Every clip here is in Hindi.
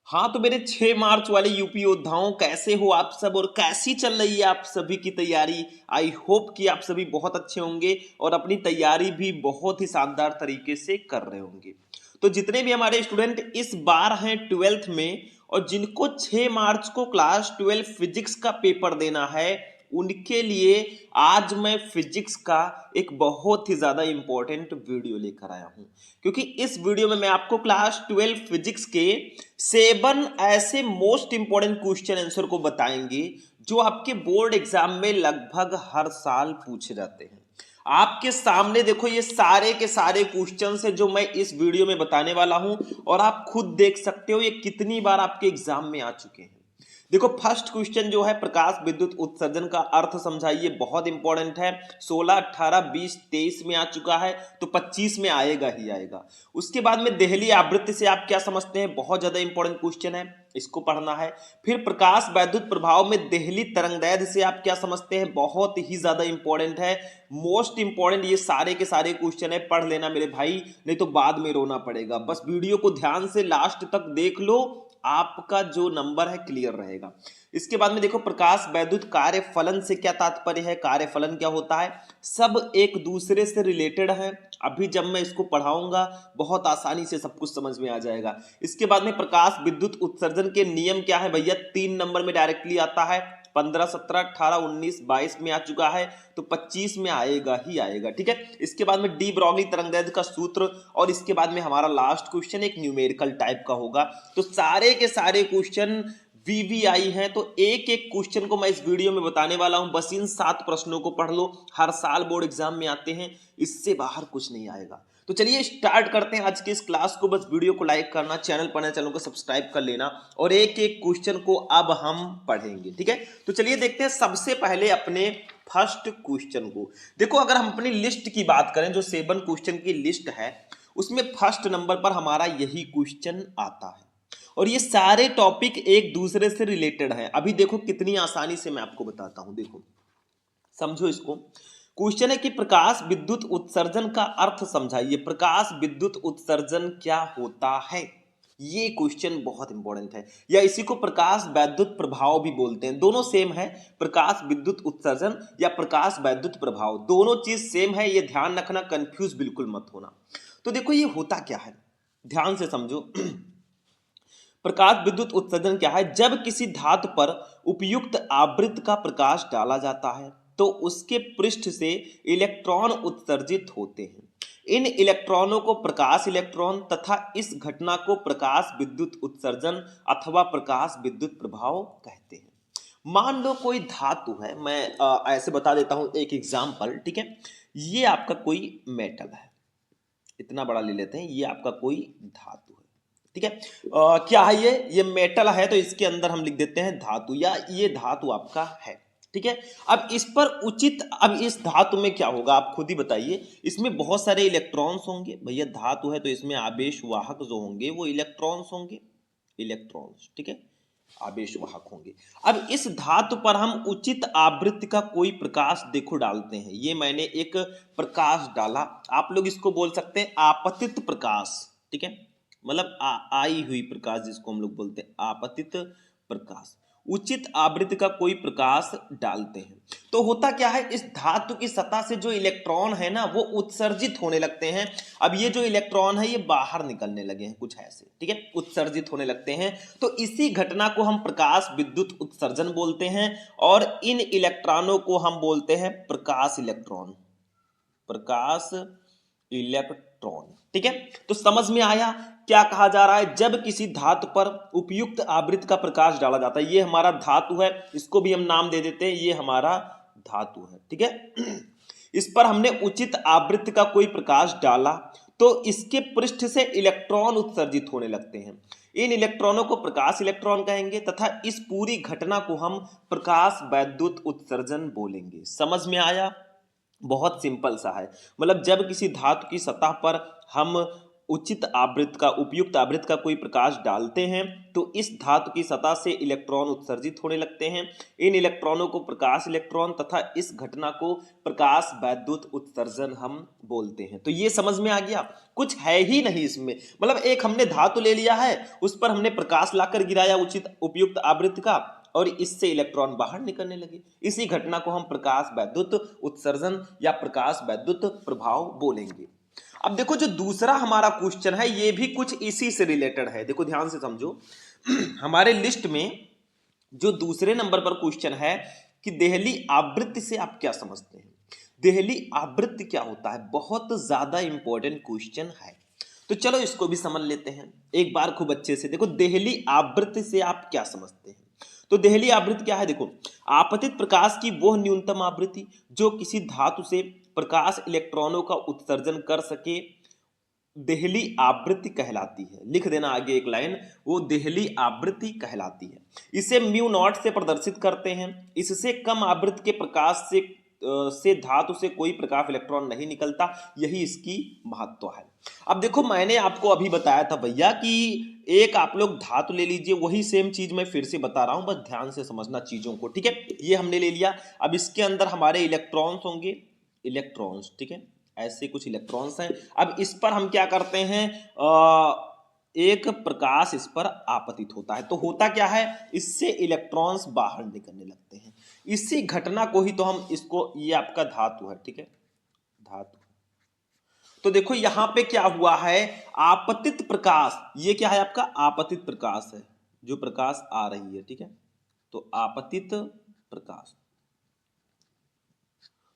हाँ तो मेरे 6 मार्च वाले यूपी योद्धाओं, कैसे हो आप सब और कैसी चल रही है आप सभी की तैयारी। आई होप कि आप सभी बहुत अच्छे होंगे और अपनी तैयारी भी बहुत ही शानदार तरीके से कर रहे होंगे। तो जितने भी हमारे स्टूडेंट इस बार हैं 12th में और जिनको 6 मार्च को क्लास 12 फिजिक्स का पेपर देना है, उनके लिए आज मैं फिजिक्स का एक बहुत ही ज़्यादा इंपॉर्टेंट वीडियो लेकर आया हूं, क्योंकि इस वीडियो में मैं आपको क्लास 12 फिजिक्स के 7 ऐसे मोस्ट इंपॉर्टेंट क्वेश्चन आंसर को बताएंगे जो आपके बोर्ड एग्जाम में लगभग हर साल पूछे जाते हैं। आपके सामने देखो, ये सारे के सारे क्वेश्चन है जो मैं इस वीडियो में बताने वाला हूं और आप खुद देख सकते हो ये कितनी बार आपके एग्जाम में आ चुके हैं। देखो, फर्स्ट क्वेश्चन जो है प्रकाश विद्युत उत्सर्जन का अर्थ समझाइए, बहुत इंपॉर्टेंट है। 16, 18, 20, 23 में आ चुका है तो 25 में आएगा ही आएगा। उसके बाद में देहली आवृत्ति से आप क्या समझते हैं, बहुत ज्यादा इंपॉर्टेंट क्वेश्चन है, इसको पढ़ना है। फिर प्रकाश वैद्युत प्रभाव में देहली तरंगदैर्घ्य से आप क्या समझते हैं, बहुत ही ज्यादा इंपॉर्टेंट है, मोस्ट इंपॉर्टेंट। ये सारे के सारे क्वेश्चन है, पढ़ लेना मेरे भाई, नहीं तो बाद में रोना पड़ेगा। बस वीडियो को ध्यान से लास्ट तक देख लो, आपका जो नंबर है क्लियर रहेगा। इसके बाद में देखो, प्रकाश वैद्युत कार्य फलन से क्या तात्पर्य है, कार्य फलन क्या होता है, सब एक दूसरे से रिलेटेड है। अभी जब मैं इसको पढ़ाऊंगा बहुत आसानी से सब कुछ समझ में आ जाएगा। इसके बाद में प्रकाश विद्युत उत्सर्जन के नियम क्या है भैया, 3 नंबर में डायरेक्टली आता है। 15, 17, 18, 19, 22 में आ चुका है तो 25 में आएगा ही आएगा, ठीक है। इसके बाद में डी ब्रॉगली तरंगदैर्घ्य का सूत्र और इसके बाद में हमारा लास्ट क्वेश्चन एक न्यूमेरिकल टाइप का होगा। तो सारे के सारे क्वेश्चन वीवीआई हैं, तो एक एक क्वेश्चन को मैं इस वीडियो में बताने वाला हूं। बस इन 7 प्रश्नों को पढ़ लो, हर साल बोर्ड एग्जाम में आते हैं, इससे बाहर कुछ नहीं आएगा। तो चलिए स्टार्ट करते हैं आज की इस क्लास को। बस वीडियो को लाइक करना, चैनल पर नए चैनल को सब्सक्राइब कर लेना और एक एक क्वेश्चन को अब हम पढ़ेंगे, ठीक है। तो चलिए देखते हैं सबसे पहले अपने फर्स्ट क्वेश्चन को। देखो, अगर हम अपनी लिस्ट की बात करें, जो 7 क्वेश्चन की लिस्ट है, उसमें फर्स्ट नंबर पर हमारा यही क्वेश्चन आता है और ये सारे टॉपिक एक दूसरे से रिलेटेड हैं। अभी देखो कितनी आसानी से मैं आपको बताता हूं, देखो समझो इसको। क्वेश्चन है कि प्रकाश विद्युत उत्सर्जन का अर्थ समझाइए। प्रकाश विद्युत उत्सर्जन क्या होता है, ये क्वेश्चन बहुत इंपॉर्टेंट है, या इसी को प्रकाश वैद्युत प्रभाव भी बोलते हैं। दोनों सेम है, प्रकाश विद्युत उत्सर्जन या प्रकाश वैद्युत प्रभाव, दोनों चीज सेम है, ये ध्यान रखना, कंफ्यूज बिल्कुल मत होना। तो देखो ये होता क्या है, ध्यान से समझो। प्रकाश विद्युत उत्सर्जन क्या है, जब किसी धातु पर उपयुक्त आवृत्ति का प्रकाश डाला जाता है तो उसके पृष्ठ से इलेक्ट्रॉन उत्सर्जित होते हैं। इन इलेक्ट्रॉनों को प्रकाश इलेक्ट्रॉन तथा इस घटना को प्रकाश विद्युत उत्सर्जन अथवा प्रकाश विद्युत प्रभाव कहते हैं। मान लो कोई धातु है, मैं ऐसे बता देता हूं एक एग्जांपल, ठीक है। ये आपका कोई मेटल है, इतना बड़ा ले लेते हैं, ये आपका कोई धातु है, ठीक है। क्या है ये मेटल है, तो इसके अंदर हम लिख देते हैं धातु, या ये धातु आपका है, ठीक है। अब इस पर उचित, अब इस धातु में क्या होगा आप खुद ही बताइए। इसमें बहुत सारे इलेक्ट्रॉन्स होंगे भैया, धातु है तो इसमें आवेश वाहक जो होंगे वो इलेक्ट्रॉन्स होंगे, इलेक्ट्रॉन्स, ठीक है, आवेश वाहक होंगे। अब इस धातु पर हम उचित आवृत्ति का कोई प्रकाश देखो डालते हैं। ये मैंने एक प्रकाश डाला, आप लोग इसको बोल सकते हैं आपतित प्रकाश, ठीक है, मतलब आई हुई प्रकाश जिसको हम लोग बोलते हैं आपतित प्रकाश। उचित आवृत्ति का कोई प्रकाश डालते हैं तो होता क्या है, इस धातु की सतह से जो इलेक्ट्रॉन है ना वो उत्सर्जित होने लगते हैं। अब ये जो इलेक्ट्रॉन है ये बाहर निकलने लगे हैं कुछ ऐसे, ठीक है, उत्सर्जित होने लगते हैं। तो इसी घटना को हम प्रकाश विद्युत उत्सर्जन बोलते हैं और इन इलेक्ट्रॉनों को हम बोलते हैं प्रकाश इलेक्ट्रॉन, प्रकाश इलेक्ट्रॉन, ठीक है। तो समझ में आया क्या कहा जा रहा है, जब किसी धातु पर उपयुक्त आवृत्ति का प्रकाश डाला जाता है, ये हमारा धातु है, इसको भी हम नाम दे देते हैं, ये हमारा धातु है, ठीक है। इस पर हमने उचित आवृत्ति का कोई प्रकाश डाला तो इसके पृष्ठ से इलेक्ट्रॉन उत्सर्जित होने लगते हैं। इन इलेक्ट्रॉनों को प्रकाश इलेक्ट्रॉन कहेंगे तथा इस पूरी घटना को हम प्रकाश वैद्युत उत्सर्जन बोलेंगे। समझ में आया, बहुत सिंपल सा है। मतलब जब किसी धातु की सतह पर हम उचित आवृत्ति का उपयुक्त आवृत्ति का कोई प्रकाश डालते हैं तो इस धातु की सतह से इलेक्ट्रॉन उत्सर्जित होने लगते हैं। इन इलेक्ट्रॉनों को प्रकाश इलेक्ट्रॉन तथा इस घटना को प्रकाश वैद्युत उत्सर्जन हम बोलते हैं। तो ये समझ में आ गया, कुछ है ही नहीं इसमें, मतलब एक हमने धातु ले लिया है, उस पर हमने प्रकाश लाकर गिराया उचित उपयुक्त आवृत्ति का और इससे इलेक्ट्रॉन बाहर निकलने लगे। इसी घटना को हम प्रकाश वैद्युत उत्सर्जन या प्रकाश वैद्युत प्रभाव बोलेंगे। अब देखो जो दूसरा हमारा क्वेश्चन है ये भी कुछ इसी से रिलेटेड है, देखो ध्यान से समझो। हमारे लिस्ट में जो दूसरे नंबर पर क्वेश्चन है कि देहली आवृत्ति से आप क्या समझते हैं। देहली आवृत्ति क्या होता है, बहुत ज्यादा इंपॉर्टेंट क्वेश्चन है, तो चलो इसको भी समझ लेते हैं एक बार खूब अच्छे से। देखो देहली आवृत्ति से आप क्या समझते हैं। तो देहली आवृत्ति क्या है, देखो आपतित प्रकाश की वह न्यूनतम आवृत्ति जो किसी धातु से प्रकाश इलेक्ट्रॉनों का उत्सर्जन कर सके देहली आवृत्ति कहलाती है। लिख देना आगे एक लाइन, वो देहली आवृत्ति कहलाती है। इसे म्यू नॉट से प्रदर्शित करते हैं। इससे कम आवृत्ति के प्रकाश से धातु से कोई प्रकाश इलेक्ट्रॉन नहीं निकलता, यही इसकी महत्व है। अब देखो मैंने आपको अभी बताया था भैया कि एक आप लोग धातु ले लीजिए, वही सेम चीज मैं फिर से बता रहा हूं, बस ध्यान से समझना चीजों को, ठीक है। ये हमने ले लिया, अब इसके अंदर हमारे इलेक्ट्रॉन्स होंगे, इलेक्ट्रॉन्स, ठीक है, ऐसे कुछ इलेक्ट्रॉन्स हैं। अब इस पर हम क्या करते हैं, एक प्रकाश इस पर आपतित होता है, तो होता क्या है, इससे इलेक्ट्रॉन्स बाहर निकलने लगते हैं। इसी घटना को ही तो हम इसको, ये आपका धातु है, ठीक है, धातु। तो देखो यहां पे क्या हुआ है, आपतित प्रकाश, ये क्या है आपका आपतित प्रकाश है, जो प्रकाश आ रही है, ठीक है, तो आपतित प्रकाश।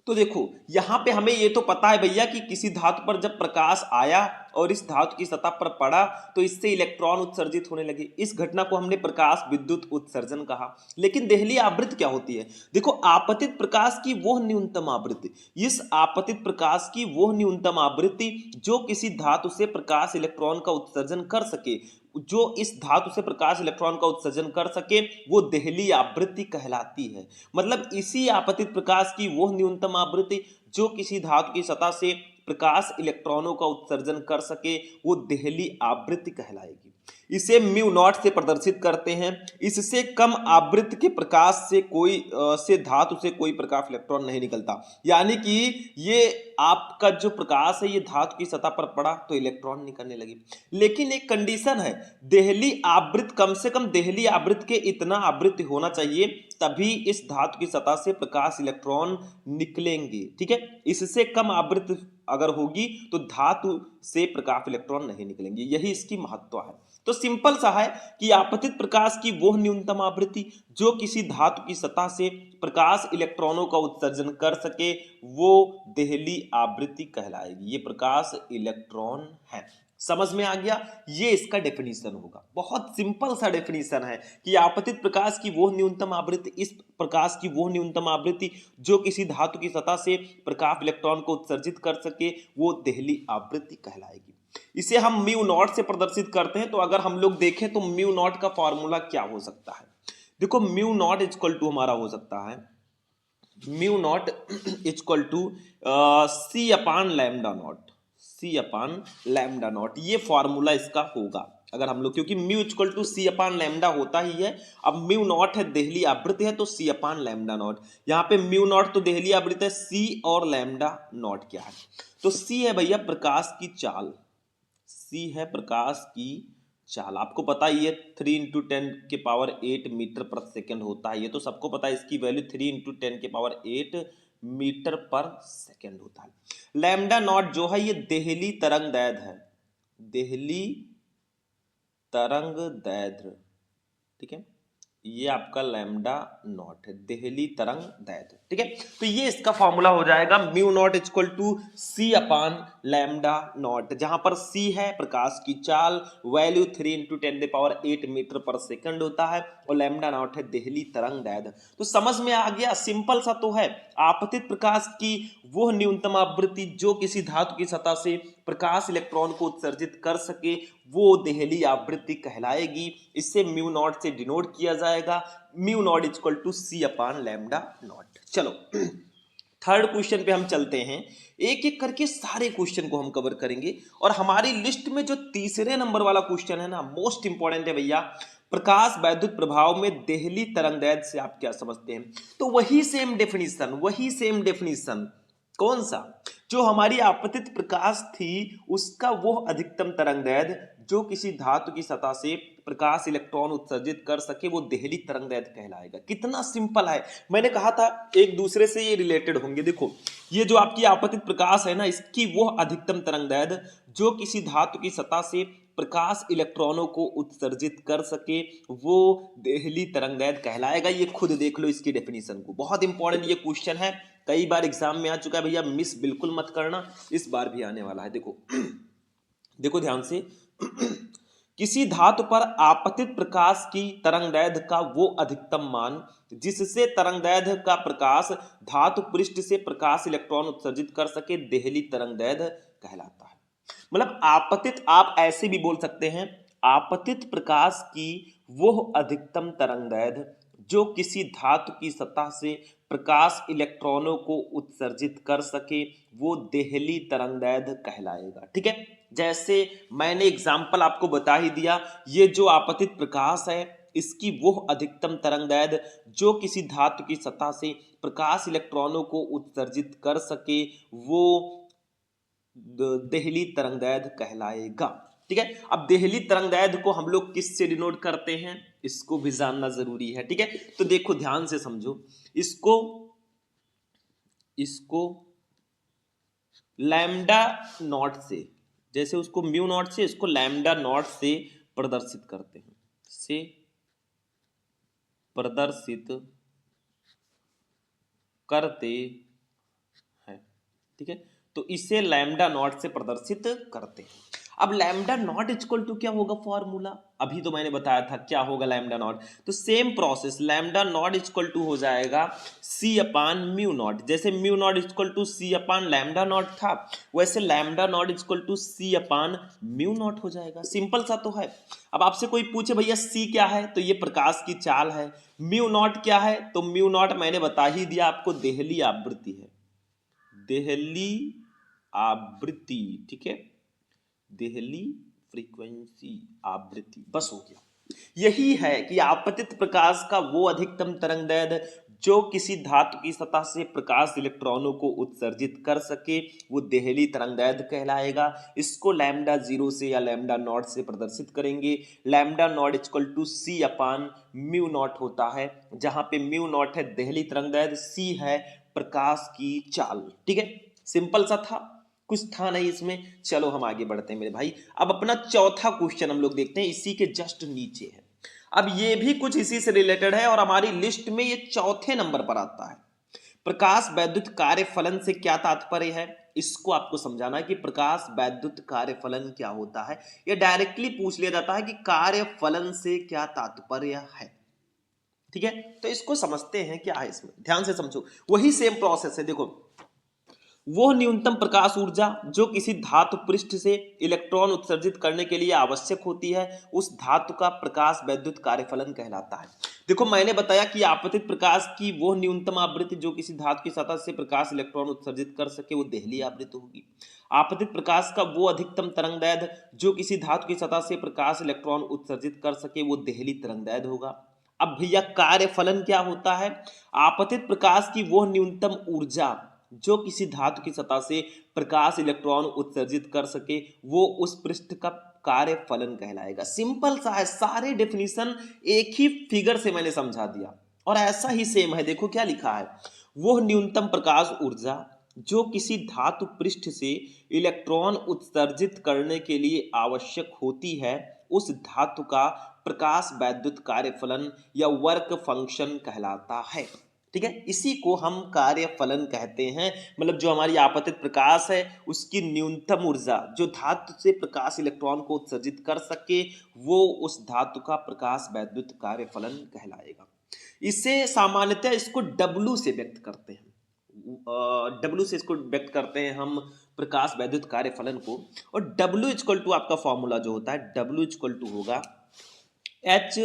तो देखो यहां पे हमें ये तो पता है भैया कि किसी धातु पर जब प्रकाश आया और इस धातु की सतह पर पड़ा तो इससे इलेक्ट्रॉन उत्सर्जित होने लगे, इस घटना को हमने प्रकाश विद्युत उत्सर्जन कहा। लेकिन देहली आवृत्ति क्या होती है, देखो आपतित प्रकाश की वह न्यूनतम आवृत्ति, इस आपतित प्रकाश की वह न्यूनतम आवृत्ति जो किसी धातु से प्रकाश इलेक्ट्रॉन का उत्सर्जन कर सके, जो इस धातु से प्रकाश इलेक्ट्रॉन का उत्सर्जन कर सके वो देहली आवृत्ति कहलाती है। मतलब इसी आपतित प्रकाश की वह न्यूनतम आवृत्ति जो किसी धातु की सतह से प्रकाश इलेक्ट्रॉनों का उत्सर्जन कर सके वो देहली आवृत्ति कहलाएगी। इसे म्यू नॉट से प्रदर्शित करते हैं। इससे कम आवृत्ति के प्रकाश से से धातु से कोई प्रकाश इलेक्ट्रॉन नहीं निकलता, यानी कि ये आपका जो प्रकाश है ये धातु की सतह पर पड़ा तो इलेक्ट्रॉन निकलने लगे। लेकिन एक कंडीशन है, देहली आवृत्ति कम से कम देहली आवृत्ति के इतना आवृत्ति होना चाहिए तभी इस धातु की सतह से प्रकाश इलेक्ट्रॉन निकलेंगे, ठीक है। इससे कम आवृत्ति अगर होगी तो धातु से प्रकाश इलेक्ट्रॉन नहीं निकलेंगे, यही इसकी महत्व है। तो सिंपल सा है कि आपतित प्रकाश की वह न्यूनतम आवृत्ति जो किसी धातु की सतह से प्रकाश इलेक्ट्रॉनों का उत्सर्जन कर सके वो देहली आवृत्ति कहलाएगी। ये प्रकाश इलेक्ट्रॉन है, समझ में आ गया, ये इसका डेफिनेशन होगा। बहुत सिंपल सा डेफिनेशन है कि आपतित प्रकाश की वो न्यूनतम आवृत्ति, इस प्रकाश की वो न्यूनतम आवृत्ति जो किसी धातु की सतह से प्रकाश इलेक्ट्रॉन को उत्सर्जित कर सके वो देहली आवृत्ति कहलाएगी। इसे हम म्यू नॉट से प्रदर्शित करते हैं। तो अगर हम लोग देखें तो म्यू नॉट का फॉर्मूला क्या हो सकता है, देखो म्यू नॉट इक्वल टू हमारा हो सकता है mu naught equal to c upon lambda naught, c upon lambda naught, ये फॉर्मूला इसका होगा अगर हम लोग, क्योंकि mu equal to c upon lambda होता ही है। अब म्यू नॉट है देहली आवृत्ति है तो सी अपान लैम्डा नॉट, यहाँ पे म्यू नॉट तो देहली आवृत्ति है, सी और लैम्डा नॉट क्या है, तो सी है भैया प्रकाश की चाल, सी है प्रकाश की चाल, आपको पता ही है 3 इंटू 10 के पावर 8 मीटर पर सेकेंड होता है, ये तो सबको पता है, इसकी वैल्यू 3 इंटू 10 के पावर 8 मीटर पर सेकेंड होता है। लैम्डा नॉट जो है ये देहली तरंग दैर्घ्य है, देहली तरंग दैर्घ्य, ठीक है, ये आपका लैम्डा नॉट है, देहली तरंग दैर्घ्य, ठीक है। तो ये इसका फॉर्मूला हो जाएगा mu naught equal to c upon lambda naught, जहां पर सी है प्रकाश की चाल, वैल्यू 3 इंटू 10 के पावर 8 मीटर पर सेकंड होता है और लैम्डा नॉट है देहली तरंग दैर्घ्य। तो समझ में आ गया, सिंपल सा तो है, आपतित प्रकाश की वह न्यूनतम आवृत्ति जो किसी धातु की सतह से प्रकाश इलेक्ट्रॉन को उत्सर्जित कर सके वो देहली आवृत्ति कहलाएगी। इससे म्यू नॉट से डिनोट किया जाएगा, mu naught equal to c upon lambda naught. चलो थर्ड क्वेश्चन पे हम चलते हैं। एक एक करके सारे क्वेश्चन को हम कवर करेंगे और हमारी लिस्ट में जो तीसरे नंबर वाला क्वेश्चन है ना, मोस्ट इंपॉर्टेंट है भैया। प्रकाश वैद्युत प्रभाव में देहली तरंगदैर्घ्य से आप क्या समझते हैं? तो वही सेम डेफिनेशन कौन सा, जो हमारी आपतित प्रकाश थी उसका वो अधिकतम तरंगदैर्घ्य जो किसी धातु की सतह से प्रकाश इलेक्ट्रॉन उत्सर्जित कर सके वो देहली तरंगदैर्घ्य कहलाएगा। कितना सिंपल है, मैंने कहा था एक दूसरे से ये रिलेटेड होंगे। देखो ये जो आपकी आपतित प्रकाश है ना, इसकी वो अधिकतम तरंगदैर्घ्य जो किसी धातु की सतह से प्रकाश इलेक्ट्रॉनों को उत्सर्जित कर सके वो देहली तरंगदैर्घ्य कहलाएगा। ये खुद देख लो इसकी डेफिनेशन को, बहुत इंपॉर्टेंट ये क्वेश्चन है, कई बार एग्जाम में आ चुका है भैया, मिस बिल्कुल मत करना, इस बार भी आने वाला है। देखो देखो ध्यान से किसी धातु पर आपतित प्रकाश की तरंगदैर्घ्य का वो अधिकतम मान जिससे तरंगदैर्घ्य का प्रकाश धातु पृष्ठ से प्रकाश इलेक्ट्रॉन उत्सर्जित कर सके देहली तरंगदैर्घ्य कहलाता है। मतलब आपतित, आप ऐसे भी बोल सकते हैं आपतित प्रकाश की वो अधिकतम तरंगदैर्घ्य जो किसी धातु की सतह से प्रकाश इलेक्ट्रॉनों को उत्सर्जित कर सके वो देहली तरंगदैर्घ्य कहलाएगा। ठीक है, जैसे मैंने एग्जाम्पल आपको बता ही दिया, ये जो आपतित प्रकाश है इसकी वो अधिकतम तरंगदैर्घ्य जो किसी धातु की सतह से प्रकाश इलेक्ट्रॉनों को उत्सर्जित कर सके वो देहली तरंगदैर्घ्य कहलाएगा। ठीक है, अब देहली तरंगदैर्घ्य को हम लोग किस से डिनोट करते हैं इसको भी जानना जरूरी है। ठीक है, तो देखो ध्यान से समझो, इसको लैम्डा नॉट से, जैसे उसको म्यू नॉट से, इसको लैम्डा नॉट से प्रदर्शित करते हैं, ठीक है, तो इसे लैम्डा नॉट से प्रदर्शित करते हैं। अब लैम्डा नॉट इक्वल टू क्या होगा फॉर्मूला, अभी तो मैंने बताया था क्या होगा लैम्डा नॉट, तो same process, lambda naught equal to हो जाएगा सी अपान म्यू नॉट। जैसे mu naught equal to c upon lambda naught था, वैसे lambda naught equal to c upon mu naught हो जाएगा। सिंपल सा तो है। अब आपसे कोई पूछे भैया सी क्या है, तो ये प्रकाश की चाल है। म्यू नॉट क्या है, तो म्यू नॉट मैंने बता ही दिया आपको, देहली आवृत्ति है, देहली आवृत्ति। ठीक है, देहली फ्रीक्वेंसी आवृत्ति, बस हो गया। यही है कि आपतित प्रकाश का वो अधिकतम तरंगदैर्घ्य जो किसी धातु की सतह से प्रकाश इलेक्ट्रॉनों को उत्सर्जित कर सके वो देहली तरंगदैर्घ्य कहलाएगा। इसको लैम्डा 0 से या लैम्डा नॉट से प्रदर्शित करेंगे। Lambda naught equal to c upon mu naught होता है, जहां पे म्यू नॉट है देहली तरंगदैर्घ्य, सी है प्रकाश की चाल। ठीक है, सिंपल सा था, कुछ था नहीं इसमें। चलो हम आगे बढ़ते हैं मेरे भाई। अब अपना चौथा क्वेश्चन हम लोग देखते हैं, इसी के जस्ट नीचे है। अब ये भी कुछ इसी से रिलेटेड है और हमारी लिस्ट में ये चौथे नंबर पर आता है। प्रकाश वैद्युत कार्यफलन से क्या तात्पर्य है, इसको आपको समझाना है कि प्रकाश वैद्युत कार्यफलन क्या होता है। ये डायरेक्टली पूछ लिया जाता है कि कार्यफलन से क्या तात्पर्य है। ठीक है, तो इसको समझते हैं क्या है इसमें, ध्यान से समझो। वही सेम प्रोसेस है। देखो वो न्यूनतम प्रकाश ऊर्जा जो किसी धातु पृष्ठ से इलेक्ट्रॉन उत्सर्जित करने के लिए आवश्यक होती है उस धातु का प्रकाश वैद्युत कार्यफलन कहलाता है। देखो मैंने बताया कि आपतित प्रकाश की वो न्यूनतम आवृत्ति जो किसी धातु की सतह से प्रकाश इलेक्ट्रॉन उत्सर्जित कर सके वो देहली आवृत्ति होगी। आपतित प्रकाश का वो अधिकतम तरंगदैर्घ्य जो किसी धातु की सतह से प्रकाश इलेक्ट्रॉन उत्सर्जित कर सके वो देहली तरंगदैर्घ्य होगा। अब भैया कार्यफलन क्या होता है, आपतित प्रकाश की वो न्यूनतम ऊर्जा जो किसी धातु की सतह से प्रकाश इलेक्ट्रॉन उत्सर्जित कर सके वो उस पृष्ठ का कार्यफलन कहलाएगा। सिंपल सा है, सारे डेफिनेशन एक ही फिगर से मैंने समझा दिया और ऐसा ही सेम है। देखो क्या लिखा है, वो न्यूनतम प्रकाश ऊर्जा जो किसी धातु पृष्ठ से इलेक्ट्रॉन उत्सर्जित करने के लिए आवश्यक होती है उस धातु का प्रकाश वैद्युत कार्यफलन या वर्क फंक्शन कहलाता है। ठीक है, इसी को हम कार्यफलन कहते हैं। मतलब जो हमारी आपतित प्रकाश है उसकी न्यूनतम ऊर्जा जो धातु से प्रकाश इलेक्ट्रॉन को उत्सर्जित कर सके वो उस धातु का प्रकाश वैद्युत कार्यफलन कहलाएगा। इसे सामान्यतः इसको W से व्यक्त करते हैं, W से इसको व्यक्त करते हैं हम प्रकाश वैद्युत कार्यफलन को। और W इक्वल टू आपका फॉर्मूला जो होता है W इक्वल टू होगा H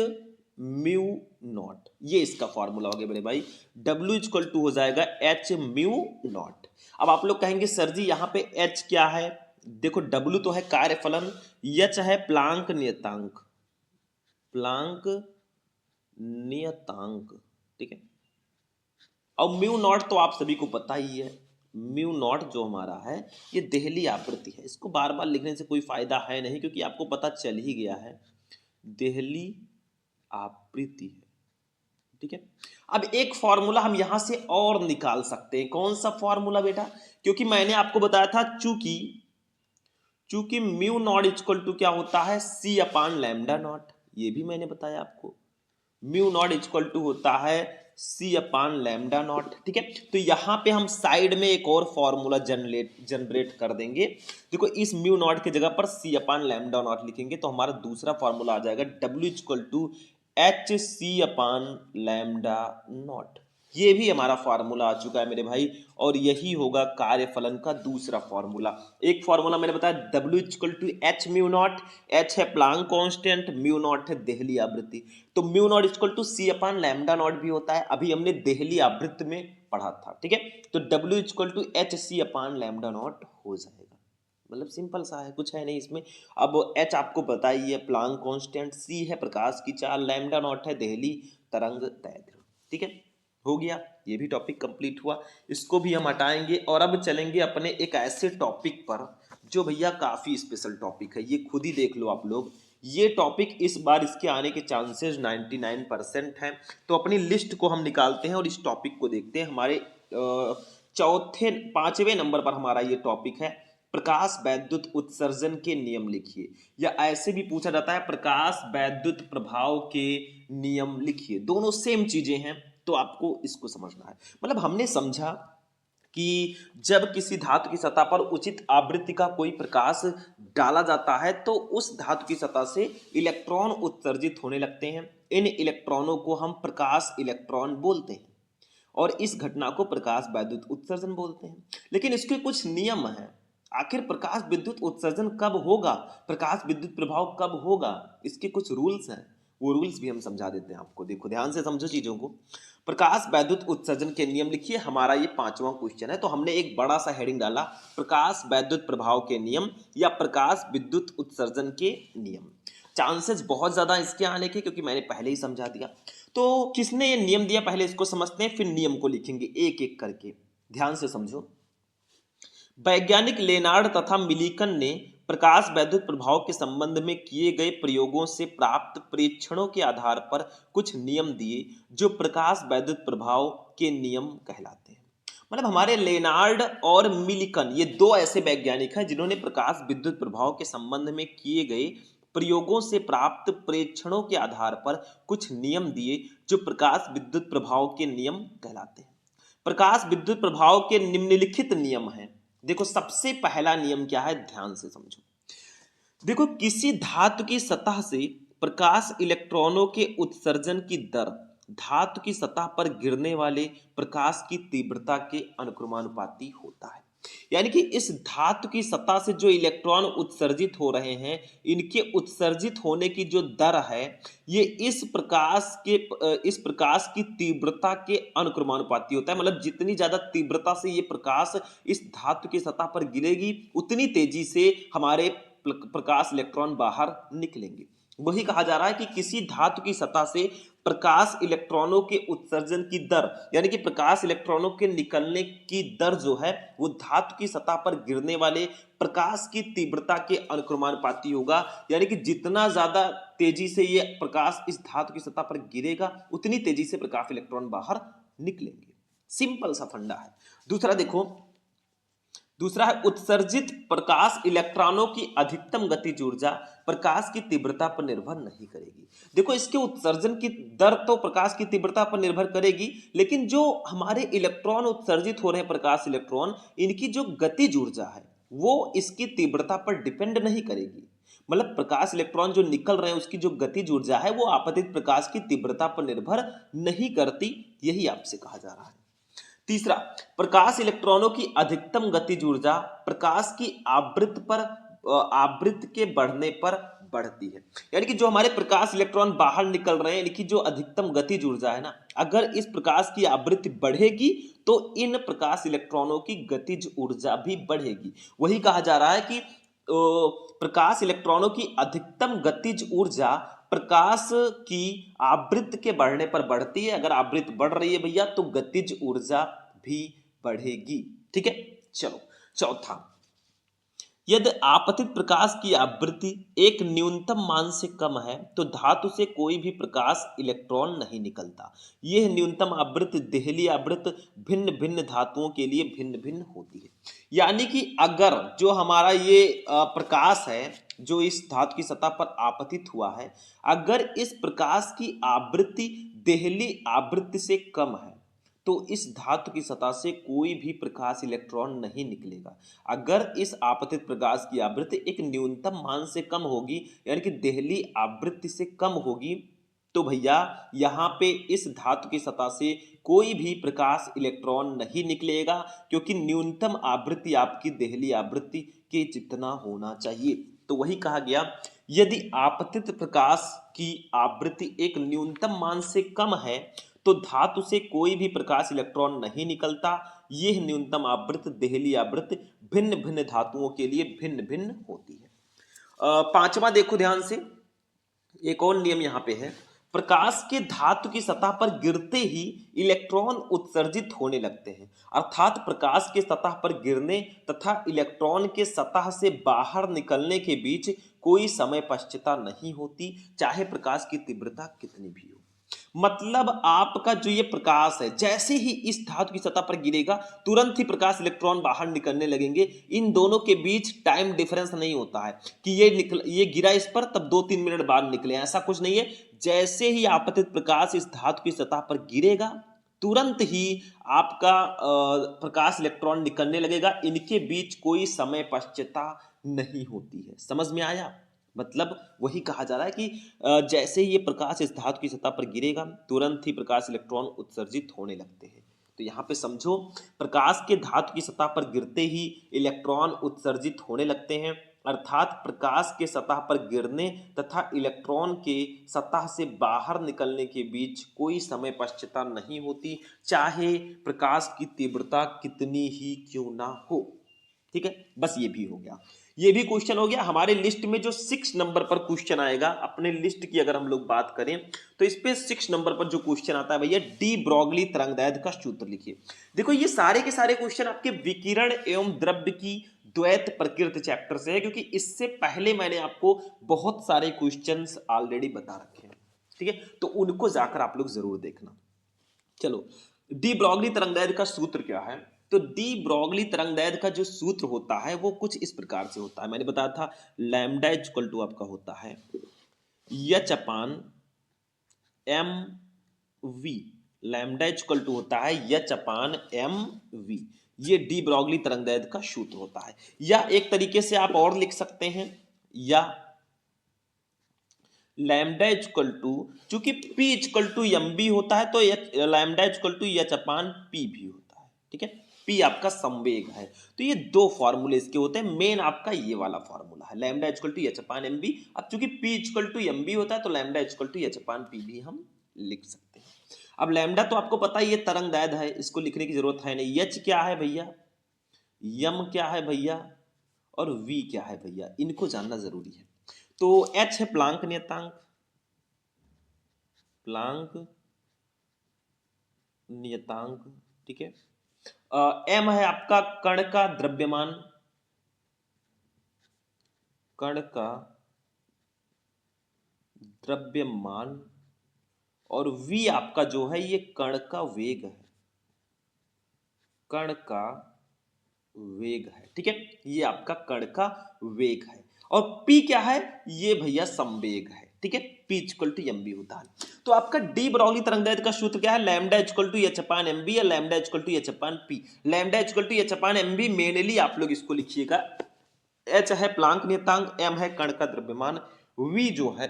म्यू नॉट, ये इसका फॉर्मूला हो गया बड़े भाई। W इक्वल टू हो जाएगा H म्यू नॉट। अब आप लोग कहेंगे सर जी यहाँ पे H क्या है? देखो W तो है कार्यफलन, H है प्लांक नियतांक, प्लांक नियतांक, ठीक है। और म्यू नॉट तो आप सभी को पता ही है, म्यू नॉट जो हमारा है ये देहली आवृत्ति है। इसको बार बार लिखने से कोई फायदा है नहीं, क्योंकि आपको पता चल ही गया है देहली आवृत्ति है, ठीक है। अब एक फॉर्मूला हम यहां से और निकाल सकते हैं। कौन सा फॉर्मूला बेटा? क्योंकि मैंने आपको बताया था चूंकि म्यू नॉट इक्वल टू क्या होता है, सी अपान लैम्डा नॉट, ये भी मैंने बताया आपको। म्यू नॉट इक्वल टू होता है सी अपान लैम्डा नॉट, ठीक है। तो यहां पे हम साइड में एक और फॉर्मूला जनरेट कर देंगे। देखो इस म्यू नॉट की जगह पर सी अपान लैम्डा नॉट लिखेंगे तो हमारा दूसरा फॉर्मूला आ जाएगा W equal to h c upon lambda naught. ये भी हमारा फार्मूला आ चुका है मेरे भाई, और यही होगा कार्यफलन का दूसरा फार्मूला। एक फार्मूला मैंने बताया W equal to h mu naught, h है प्लांक कांस्टेंट, म्यू नॉट है देहली आवृत्ति। तो mu naught equal to c upon lambda naught भी होता है, अभी हमने देहली आवृत्ति में पढ़ा था, ठीक है। तो W equal to h c upon lambda naught हो जाएगा। मतलब सिंपल सा है, कुछ है नहीं इसमें। अब H आपको पता ही है प्लांक कांस्टेंट, C है प्रकाश की चाल, लैम्डा नॉट है देहली तरंग दैर्ध्य, ठीक है। हो गया, ये भी टॉपिक कंप्लीट हुआ, इसको भी हम हटाएंगे। और अब चलेंगे अपने एक ऐसे टॉपिक पर जो भैया काफी स्पेशल टॉपिक है, ये खुद ही देख लो आप लोग। ये टॉपिक इस बार इसके आने के चांसेस 99% हैं। तो अपनी लिस्ट को हम निकालते हैं और इस टॉपिक को देखते हैं। हमारे पांचवें नंबर पर हमारा ये टॉपिक है, प्रकाश वैद्युत उत्सर्जन के नियम लिखिए। या ऐसे भी पूछा जाता है प्रकाश वैद्युत प्रभाव के नियम लिखिए। दोनों सेम चीजें हैं, तो आपको इसको समझना है। मतलब हमने समझा कि जब किसी धातु की सतह पर उचित आवृत्ति का कोई प्रकाश डाला जाता है तो उस धातु की सतह से इलेक्ट्रॉन उत्सर्जित होने लगते हैं। इन इलेक्ट्रॉनों को हम प्रकाश इलेक्ट्रॉन बोलते हैं और इस घटना को प्रकाश वैद्युत उत्सर्जन बोलते हैं। लेकिन इसके कुछ नियम हैं। आखिर प्रकाश विद्युत उत्सर्जन कब होगा, प्रकाश विद्युत प्रभाव कब होगा, इसके कुछ रूल्स हैं। वो रूल्स भी हम समझा देते हैं आपको। देखो ध्यान से समझो चीजों को। प्रकाश वैद्युत उत्सर्जन के नियम लिखिए, हमारा ये पांचवा क्वेश्चन है। तो हमने एक बड़ा सा हेडिंग डाला, प्रकाश वैद्युत प्रभाव के नियम या प्रकाश विद्युत उत्सर्जन के नियम। चांसेस बहुत ज्यादा इसके आने के, क्योंकि मैंने पहले ही समझा दिया। तो किसने ये नियम दिया पहले इसको समझते हैं, फिर नियम को लिखेंगे एक एक करके। ध्यान से समझो। वैज्ञानिक लेनार्ड तथा मिलिकन ने प्रकाश वैद्युत प्रभाव के संबंध में किए गए प्रयोगों से प्राप्त प्रेक्षणों के आधार पर कुछ नियम दिए जो प्रकाश वैद्युत प्रभाव के नियम कहलाते हैं। मतलब हमारे लेनार्ड और मिलिकन ये दो ऐसे वैज्ञानिक हैं जिन्होंने प्रकाश विद्युत प्रभाव के संबंध में किए गए प्रयोगों से प्राप्त प्रेक्षणों के आधार पर कुछ नियम दिए जो प्रकाश विद्युत प्रभाव के नियम कहलाते हैं। प्रकाश विद्युत प्रभाव के निम्नलिखित नियम हैं। देखो सबसे पहला नियम क्या है, ध्यान से समझो। देखो किसी धातु की सतह से प्रकाश इलेक्ट्रॉनों के उत्सर्जन की दर धातु की सतह पर गिरने वाले प्रकाश की तीव्रता के अनुक्रमानुपाती होता है। यानी कि इस धातु की सतह से जो इलेक्ट्रॉन उत्सर्जित हो रहे हैं, इनके उत्सर्जित होने की जो दर है ये इस प्रकाश की तीव्रता के अनुक्रमानुपाती होता है। मतलब जितनी ज्यादा तीव्रता से ये प्रकाश इस धातु की सतह पर गिरेगी उतनी तेजी से हमारे प्रकाश इलेक्ट्रॉन बाहर निकलेंगे। वही कहा जा रहा है कि किसी धातु की सतह से प्रकाश इलेक्ट्रॉनों के उत्सर्जन की दर, यानी कि प्रकाश इलेक्ट्रॉनों के निकलने की दर जो है वो धातु की सतह पर गिरने वाले प्रकाश की तीव्रता के अनुक्रमानुपाती होगा। यानी कि जितना ज्यादा तेजी से ये प्रकाश इस धातु की सतह पर गिरेगा उतनी तेजी से प्रकाश इलेक्ट्रॉन बाहर निकलेंगे। सिंपल सा फंडा है। दूसरा देखो, दूसरा है उत्सर्जित प्रकाश इलेक्ट्रॉनों की अधिकतम गतिज ऊर्जा प्रकाश की तीव्रता पर निर्भर नहीं करेगी। देखो इसके उत्सर्जन की दर तो प्रकाश की तीव्रता पर निर्भर करेगी, लेकिन जो हमारे इलेक्ट्रॉन उत्सर्जित हो रहे हैं प्रकाश इलेक्ट्रॉन, इनकी जो गतिज ऊर्जा है वो इसकी तीव्रता पर डिपेंड नहीं करेगी। मतलब प्रकाश इलेक्ट्रॉन जो निकल रहे हैं उसकी जो गतिज ऊर्जा है वो आपतित प्रकाश की तीव्रता पर निर्भर नहीं करती, यही आपसे कहा जा रहा है। तीसरा, प्रकाश इलेक्ट्रॉनों की अधिकतम गतिज ऊर्जा प्रकाश की आवृत्ति के बढ़ने पर बढ़ती है। यानी कि जो हमारे प्रकाश इलेक्ट्रॉन बाहर निकल रहे हैं, यानी कि जो अधिकतम गतिज ऊर्जा है ना, अगर इस प्रकाश की आवृत्ति बढ़ेगी तो इन प्रकाश इलेक्ट्रॉनों की गतिज ऊर्जा भी बढ़ेगी। वही कहा जा रहा है कि प्रकाश इलेक्ट्रॉनों की अधिकतम गतिज ऊर्जा प्रकाश की आवृत्ति के बढ़ने पर बढ़ती है। अगर आवृत्ति बढ़ रही है भैया तो गतिज ऊर्जा भी बढ़ेगी। ठीक है, चलो चौथा, यदि आपतित प्रकाश की आवृत्ति एक न्यूनतम मान से कम है तो धातु से कोई भी प्रकाश इलेक्ट्रॉन नहीं निकलता। यह न्यूनतम आवृत्ति देहली आवृत्ति भिन्न भिन्न धातुओं के लिए भिन्न भिन्न होती है। यानी कि अगर जो हमारा ये प्रकाश है जो इस धातु की सतह पर आपतित हुआ है, अगर इस प्रकाश की आवृत्ति देहली आवृत्ति से कम है तो इस धातु की सतह से कोई भी प्रकाश इलेक्ट्रॉन नहीं निकलेगा। अगर इस आपतित प्रकाश की आवृत्ति एक न्यूनतम मान से कम होगी, यानी कि देहली आवृत्ति से कम होगी, तो भैया यहाँ पे इस धातु की सतह से कोई भी प्रकाश इलेक्ट्रॉन नहीं निकलेगा, क्योंकि न्यूनतम आवृत्ति आपकी देहली आवृत्ति के जितना होना चाहिए। तो वही कहा गया, यदि आपतित प्रकाश की आवृत्ति एक न्यूनतम मान से कम है तो धातु से कोई भी प्रकाश इलेक्ट्रॉन नहीं निकलता। यह न्यूनतम आवृत्ति देहली आवृत्ति भिन्न भिन्न धातुओं के लिए भिन्न भिन्न होती है। पांचवा देखो ध्यान से, एक और नियम यहां पे है, प्रकाश के धातु की सतह पर गिरते ही इलेक्ट्रॉन उत्सर्जित होने लगते हैं। अर्थात प्रकाश के सतह पर गिरने तथा इलेक्ट्रॉन के सतह से बाहर निकलने के बीच कोई समय पश्चता नहीं होती, चाहे प्रकाश की तीव्रता कितनी भी हो। मतलब आपका जो ये प्रकाश है जैसे ही इस धातु की सतह पर गिरेगा तुरंत ही प्रकाश इलेक्ट्रॉन बाहर निकलने लगेंगे। इन दोनों के बीच टाइम डिफरेंस नहीं होता है कि ये गिरा इस पर तब 2-3 मिनट बाद निकले, ऐसा कुछ नहीं है। जैसे ही आपतित प्रकाश इस धातु की सतह पर गिरेगा तुरंत ही आपका प्रकाश इलेक्ट्रॉन निकलने लगेगा। इनके बीच कोई समय पश्चता नहीं होती है। समझ में आया? मतलब वही कहा जा रहा है कि जैसे ही ये प्रकाश इस धातु की सतह पर गिरेगा तुरंत ही प्रकाश इलेक्ट्रॉन उत्सर्जित होने लगते हैं। तो यहाँ पे समझो, प्रकाश के धातु की सतह पर गिरते ही इलेक्ट्रॉन उत्सर्जित होने लगते हैं। अर्थात प्रकाश के सतह पर गिरने तथा इलेक्ट्रॉन के सतह से बाहर निकलने के बीच कोई समय पश्चता नहीं होती, चाहे प्रकाश की तीव्रता कितनी ही क्यों ना हो। ठीक है, बस ये भी हो गया, ये भी क्वेश्चन हो गया। हमारे लिस्ट में जो 6 नंबर पर क्वेश्चन आएगा, अपने लिस्ट की अगर हम लोग बात करें तो इस पे 6 नंबर पर जो क्वेश्चन आता है भैया, डी ब्रॉगली तरंगदैर्घ्य का सूत्र लिखिए। देखो ये सारे के सारे क्वेश्चन आपके विकिरण एवं द्रव्य की द्वैत प्रकृति चैप्टर से है, क्योंकि इससे पहले मैंने आपको बहुत सारे क्वेश्चंस ऑलरेडी बता रखे हैं। ठीक है, तो उनको जाकर आप लोग जरूर देखना। चलो, डी ब्रॉगली तरंगदैर्घ्य का सूत्र क्या है? तो डी ब्रॉगली तरंगदैर्घ्य का जो सूत्र होता है वो कुछ इस प्रकार से होता है। मैंने बताया था लैम्डा इक्वल टू आपका होता है h upon m v. Lambda equal to होता है एच अपान एम वी। ये डी ब्रॉगली तरंगदैर्घ्य का सूत्र होता है। या एक तरीके से आप और लिख सकते हैं, या लैम्डा इक्वल टू, चूंकि p equal to m b होता है तो lambda equal to h upon p भी होता है। ठीक है, पी आपका संवेग है। तो ये दो फॉर्मूले इसके होते हैं। मेन आपका ये वाला फॉर्मूला है lambda equal to h upon m b. अब चूंकि p equal to m b होता है तो lambda equal to h upon p भी हम लिख सकते हैं। अब लैम्डा तो आपको पता है ये तरंगदैर्घ्य है, इसको लिखने की जरूरत है नहीं। एच क्या है भैया, यम क्या है भैया, और वी क्या है भैया, इनको जानना जरूरी है। तो एच है प्लांक नियतांक, प्लांक नियतांक। ठीक है, एम है आपका कण का द्रव्यमान, कण का द्रव्यमान, और वी आपका जो है ये कण का वेग है, कण का वेग है। ठीक है, ये आपका कण का वेग है। और P क्या है, ये भैया संवेग है। ठीक है, P equal to m b होता है। तो आपका डी ब्रॉगली तरंगदैर्घ्य का सूत्र क्या है, lambda equal to h upon m b या lambda equal to h upon p. Lambda equal to h upon m b mainly आप लोग इसको लिखिएगा, एच है प्लांक नियतांक, एम है कण का द्रव्यमान, वी जो है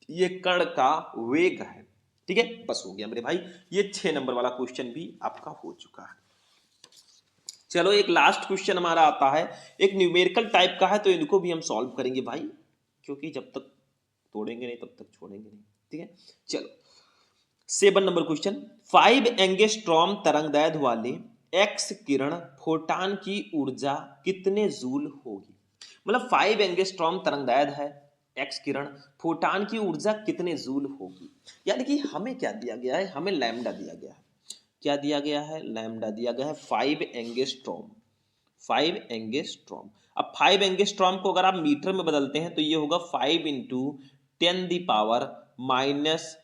ये कण का वेग है। ठीक है, बस हो गया मेरे भाई, ये 6 नंबर वाला क्वेश्चन भी आपका हो चुका है। चलो, एक लास्ट क्वेश्चन हमारा आता है, एक न्यूमेरिकल टाइप का है, तो इनको भी हम सॉल्व करेंगे भाई, क्योंकि जब तक तोड़ेंगे नहीं तब तक छोड़ेंगे नहीं, ठीक है। चलो 7 नंबर क्वेश्चन, 5 एंगस्ट्रॉम तरंगदैर्घ्य वाले एक्स किरण फोटान की ऊर्जा कितने जूल होगी। मतलब 5 एंगस्ट्रॉम तरंगदैर्घ्य है एक्स किरण, फोटान की ऊर्जा कितने जूल होगी। यानी कि हमें क्या दिया गया है, हमें लैम्डा दिया गया है। क्या दिया गया है, लैम्डा दिया गया है 5 एंगस्ट्रॉम, 5 एंगस्ट्रॉम। अब 5 एंगस्ट्रॉम को अगर आप मीटर में बदलते हैं तो ये होगा 5 इंटू 10⁻⁻10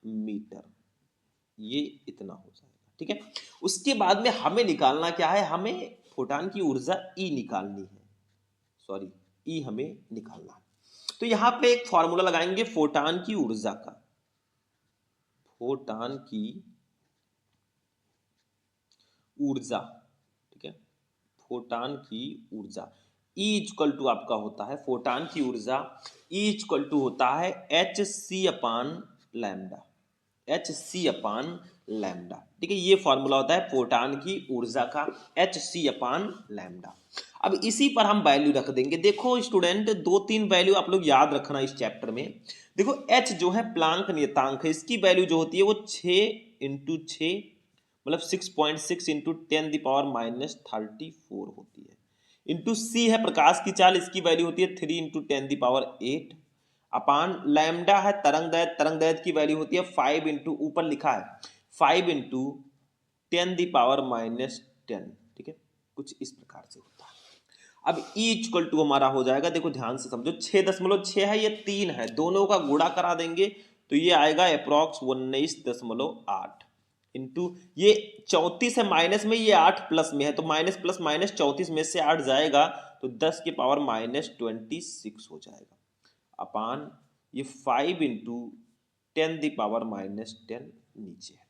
मीटर, ये इतना हो जाएगा, ठीक है। उसके बाद में हमें निकालना क्या है, हमें फोटान की ऊर्जा ई निकालनी है, सॉरी ई हमें निकालना है। तो यहां पे एक फॉर्मूला लगाएंगे फोटान की ऊर्जा का, फोटान की ऊर्जा, ठीक है, फोटान की ऊर्जा E इक्वल टू आपका होता है फोटान की ऊर्जा E इक्वल टू होता है H c upon lambda, H c upon lambda, ठीक है। ये फॉर्मूला होता है फोटान की ऊर्जा का, एच सी अपान लैम्डा। अब इसी पर हम वैल्यू रख देंगे। देखो स्टूडेंट 2-3 वैल्यू आप लोग याद रखना इस चैप्टर में। देखो एच जो है प्लांक नियतांक है, इसकी वैल्यू जो होती है वो 6 × 6 मतलब 6.6 इंटू 10⁻34 होती है। इंटू सी है प्रकाश की चाल, इसकी वैल्यू होती है 3 × 10⁸ अपान लैम्डा है तरंगदैर्घ्य, तरंगदैर्घ्य की वैल्यू होती है 5 इंटू ऊपर लिखा है 5 इंटू 10⁻10, ठीक है, कुछ इस प्रकार से होता है। अब E इक्वल टू हमारा हो जाएगा, देखो ध्यान से समझो 6.6 है, ये 3 है, दोनों का गुणा करा देंगे तो ये आएगा अप्रॉक्स 19.8 इंटू ये 34 है माइनस में, ये 8 प्लस में है तो माइनस प्लस माइनस 34 में से 8 जाएगा तो 10⁻26 हो जाएगा अपान ये 5 इंटू 10⁻10 नीचे है।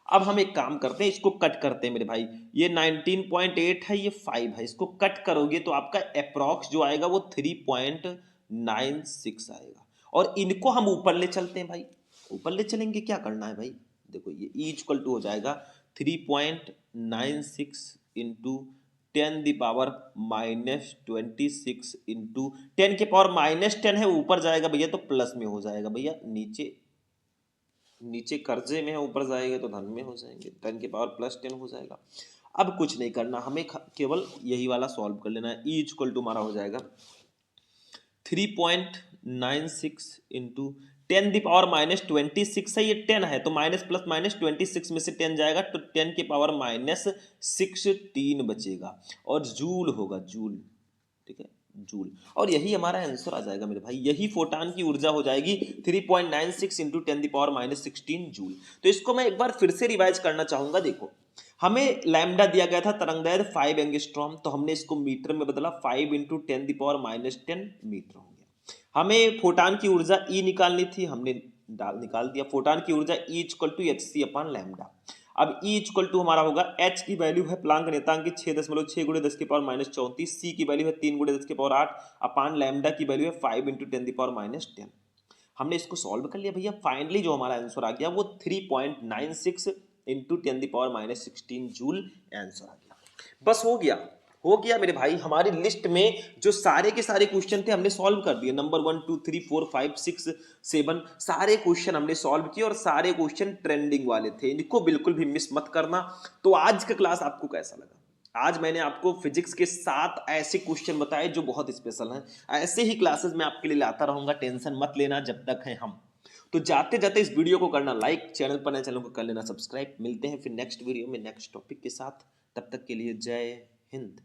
अब हम एक काम करते हैं, इसको कट करते हैं मेरे भाई, ये 19.8 है, ये 5 है, इसको कट करोगे तो आपका अप्रॉक्स जो आएगा वो 3.96 आएगा। और इनको हम ऊपर ले चलते हैं भाई, ऊपर ले चलेंगे, क्या करना है भाई, देखो ये E इक्वल टू हो जाएगा 3.96 इंटू 10⁻26 इंटू 10⁻10 है, ऊपर जाएगा भैया तो प्लस में हो जाएगा भैया, नीचे कर्जे में है, ऊपर जाएंगे तो धन में हो जाएंगे, 10⁻+10 हो जाएगा। अब कुछ नहीं करना, हमें केवल यही वाला सॉल्व कर लेना है। E इक्वल टू हमारा हो जाएगा 3.96 इंटू 10⁻26 है, ये 10 है तो माइनस प्लस माइनस 26 में से 10 जाएगा तो 10⁻16 बचेगा और जूल होगा, जूल, ठीक है, जूल। और यही हमारा आंसर आ जाएगा मेरे भाई, यही फोटान की ऊर्जा हो जाएगी 3.96 इंटू 10⁻16 जूल। तो इसको मैं एक बार फिर से रिवाइज करना चाहूंगा। देखो हमें लैम्डा दिया गया था तरंगदैर्घ्य 5 एंगस्ट्रॉम, तो हमने इसको मीटर में बदला 5 इंटू 10⁻10 मीटर हो गया। हमें फोटान की ऊर्जा E निकालनी थी, हमने निकाल दिया। फोटान की ऊर्जा E equal to h c upon lambda. अब E इक्वल टू हमारा होगा H की वैल्यू है प्लांक नियतांक की 6.6 × 10⁻−34, C की वैल्यू है 3 × 10⁸ अपान लैम्डा की वैल्यू है 5 इंटू 10⁻10। हमने इसको सॉल्व कर लिया भैया, फाइनली जो हमारा आंसर आ गया वो 3.96 इंटू 10⁻16 जूल आंसर आ गया। बस हो गया मेरे भाई, हमारी लिस्ट में जो सारे के सारे क्वेश्चन थे हमने सॉल्व कर दिए। नंबर 1 2 3 4 5 6 7 सारे क्वेश्चन हमने सॉल्व किए और सारे क्वेश्चन ट्रेंडिंग वाले थे, इनको बिल्कुल भी मिस मत करना। तो आज का क्लास आपको कैसा लगा? आज मैंने आपको फिजिक्स के 7 ऐसे क्वेश्चन बताए जो बहुत स्पेशल हैं। ऐसे ही क्लासेस मैं आपके लिए लाता रहूंगा, टेंशन मत लेना जब तक हैं हम। तो जाते जाते इस वीडियो को करना लाइक, चैनल पर नए चैनल को कर लेना सब्सक्राइब। मिलते हैं फिर नेक्स्ट वीडियो में नेक्स्ट टॉपिक के साथ, तब तक के लिए जय हिंद।